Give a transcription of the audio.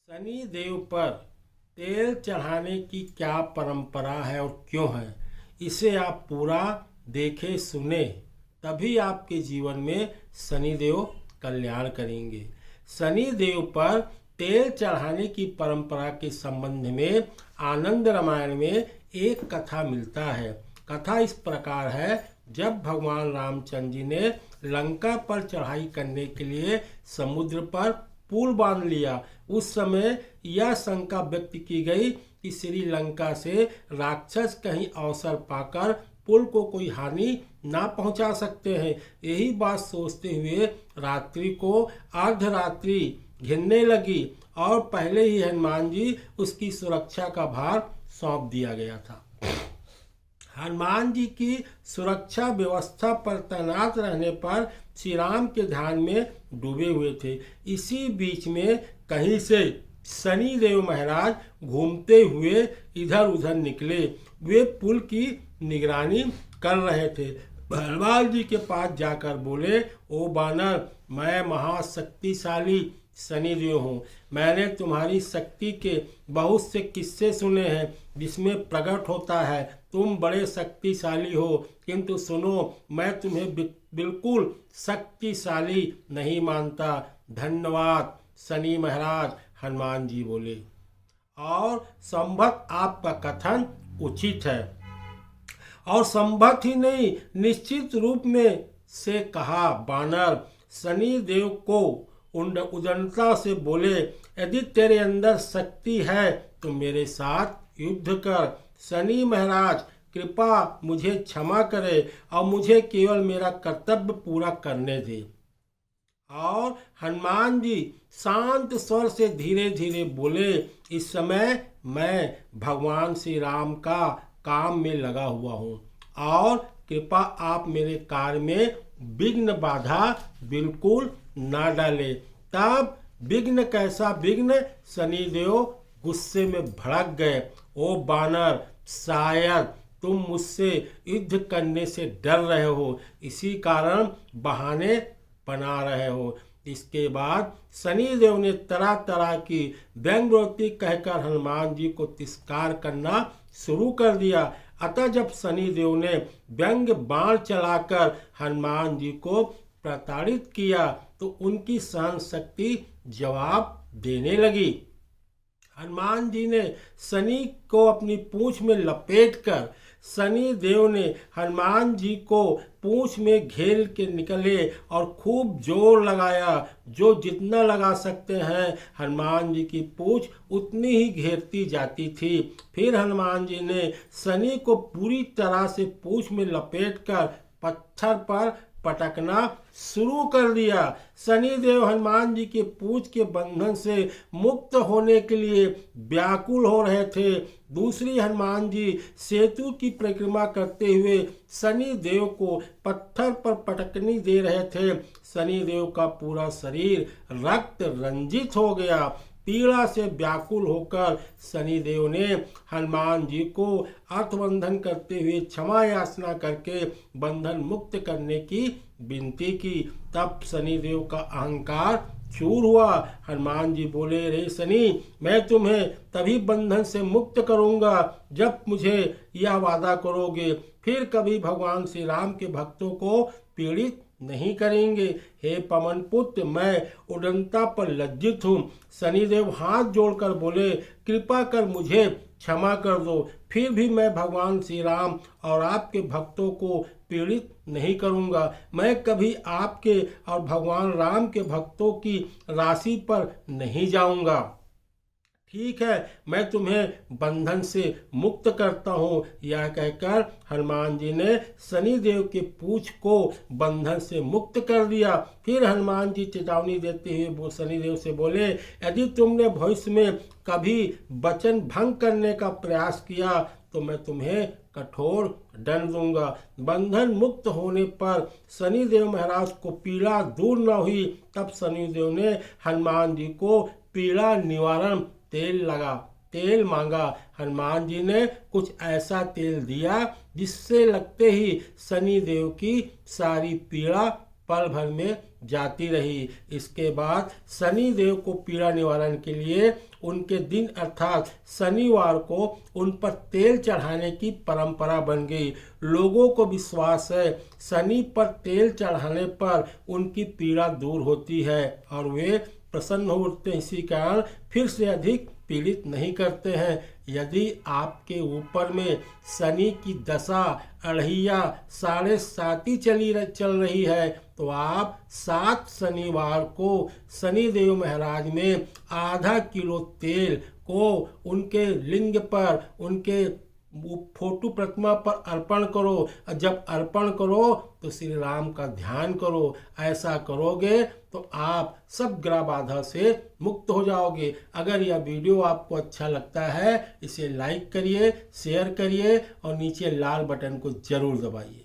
शनि देव पर तेल चढ़ाने की क्या परंपरा है और क्यों है, इसे आप पूरा देखें सुने, तभी आपके जीवन में शनिदेव कल्याण करेंगे। शनि देव पर तेल चढ़ाने की परंपरा के संबंध में आनंद रामायण में एक कथा मिलता है। कथा इस प्रकार है, जब भगवान रामचंद्र जी ने लंका पर चढ़ाई करने के लिए समुद्र पर पुल बांध लिया, उस समय यह शंका व्यक्त की गई कि श्रीलंका से राक्षस कहीं अवसर पाकर पुल को कोई हानि ना पहुंचा सकते हैं। यही बात सोचते हुए रात्रि को अर्धरात्रि घिरने लगी और पहले ही हनुमान जी उसकी सुरक्षा का भार सौंप दिया गया था। हनुमान जी की सुरक्षा व्यवस्था पर तैनात रहने पर श्री राम के ध्यान में डूबे हुए थे। इसी बीच में कहीं से शनि देव महाराज घूमते हुए इधर उधर निकले। वे पुल की निगरानी कर रहे थे। हनुमान जी के पास जाकर बोले, ओ बानर, मैं महाशक्तिशाली शनिदेव हूँ। मैंने तुम्हारी शक्ति के बहुत से किस्से सुने हैं जिसमें प्रकट होता है तुम बड़े शक्तिशाली हो, किंतु सुनो, मैं तुम्हें बिल्कुल शक्तिशाली नहीं मानता। धन्यवाद शनि महाराज, हनुमान जी बोले। और संभव आपका कथन उचित है। और संभव ही नहीं, निश्चित रूप में से कहा बानर। शनि देव को उदंडता से बोले, यदि तेरे अंदर शक्ति है तो मेरे साथ युद्ध कर। शनि महाराज कृपा मुझे क्षमा करे और मुझे केवल मेरा कर्तव्य पूरा करने दे। और हनुमान जी शांत स्वर से धीरे धीरे बोले, इस समय मैं भगवान श्री राम का काम में लगा हुआ हूँ और कृपा आप मेरे कार्य में विघ्न बाधा बिल्कुल ना डाले। तब विघ्न कैसा विघ्न, शनिदेव गुस्से में भड़क गए। ओ बानर, शायद तुम मुझसे युद्ध करने से डर रहे हो, इसी कारण बहाने बना रहे हो। इसके बाद शनिदेव ने तरह तरह की व्यंग्योक्ति कहकर हनुमान जी को तिरस्कार करना शुरू कर दिया। अतः जब शनिदेव ने व्यंग्य बाण चलाकर हनुमान जी को प्रताड़ित किया तो उनकी सहन शक्ति जवाब देने लगी। हनुमान जी ने शनि को अपनी पूंछ में लपेटकर शनि देव ने हनुमान जी को पूंछ में घेर के निकले और खूब जोर लगाया। जो जितना लगा सकते हैं, हनुमान जी की पूंछ उतनी ही घेरती जाती थी। फिर हनुमान जी ने शनि को पूरी तरह से पूंछ में लपेटकर पत्थर पर पटकना शुरू कर दिया। शनिदेव हनुमान जी के पूंछ के बंधन से मुक्त होने के लिए व्याकुल हो रहे थे। दूसरी हनुमान जी सेतु की परिक्रमा करते हुए शनिदेव को पत्थर पर पटकनी दे रहे थे। शनिदेव का पूरा शरीर रक्त रंजित हो गया। पीड़ा से व्याकुल होकर शनिदेव ने हनुमान जी को अर्थबंधन करते हुए क्षमा याचना करके बंधन मुक्त करने की विनती की। तब शनिदेव का अहंकार चूर हुआ। हनुमान जी बोले, रे शनि, मैं तुम्हें तभी बंधन से मुक्त करूंगा जब मुझे यह वादा करोगे फिर कभी भगवान श्री राम के भक्तों को पीड़ित नहीं करेंगे। हे पवन पुत्र, मैं उदंडता पर लज्जित हूँ। शनिदेव हाथ जोड़कर बोले, कृपा कर मुझे क्षमा कर दो, फिर भी मैं भगवान श्री राम और आपके भक्तों को पीड़ित नहीं करूँगा। मैं कभी आपके और भगवान राम के भक्तों की राशि पर नहीं जाऊँगा। ठीक है, मैं तुम्हें बंधन से मुक्त करता हूँ। यह कहकर हनुमान जी ने शनिदेव के पूंछ को बंधन से मुक्त कर दिया। फिर हनुमान जी चेतावनी देते हुए वो शनिदेव से बोले, यदि तुमने भविष्य में कभी वचन भंग करने का प्रयास किया तो मैं तुम्हें कठोर दंड दूंगा। बंधन मुक्त होने पर शनिदेव महाराज को पीड़ा दूर न हुई। तब शनिदेव ने हनुमान जी को पीड़ा निवारण तेल मांगा। हनुमान जी ने कुछ ऐसा तेल दिया जिससे लगते ही शनिदेव की सारी पीड़ा पल भर में जाती रही। इसके बाद शनि देव को पीड़ा निवारण के लिए उनके दिन अर्थात शनिवार को उन पर तेल चढ़ाने की परंपरा बन गई। लोगों को विश्वास है शनि पर तेल चढ़ाने पर उनकी पीड़ा दूर होती है और वे प्रसन्न हो उठते हैं। इसी कारण फिर से अधिक पीड़ित नहीं करते हैं। यदि आपके ऊपर में शनि की दशा अढ़ैया 7.5 चल रही है तो आप 7 शनिवार को शनिदेव महाराज में आधा किलो तेल को उनके लिंग पर, उनके फोटो प्रतिमा पर अर्पण करो। जब अर्पण करो तो श्री राम का ध्यान करो। ऐसा करोगे तो आप सब ग्रह बाधा से मुक्त हो जाओगे। अगर यह वीडियो आपको अच्छा लगता है इसे लाइक करिए, शेयर करिए और नीचे लाल बटन को जरूर दबाइए।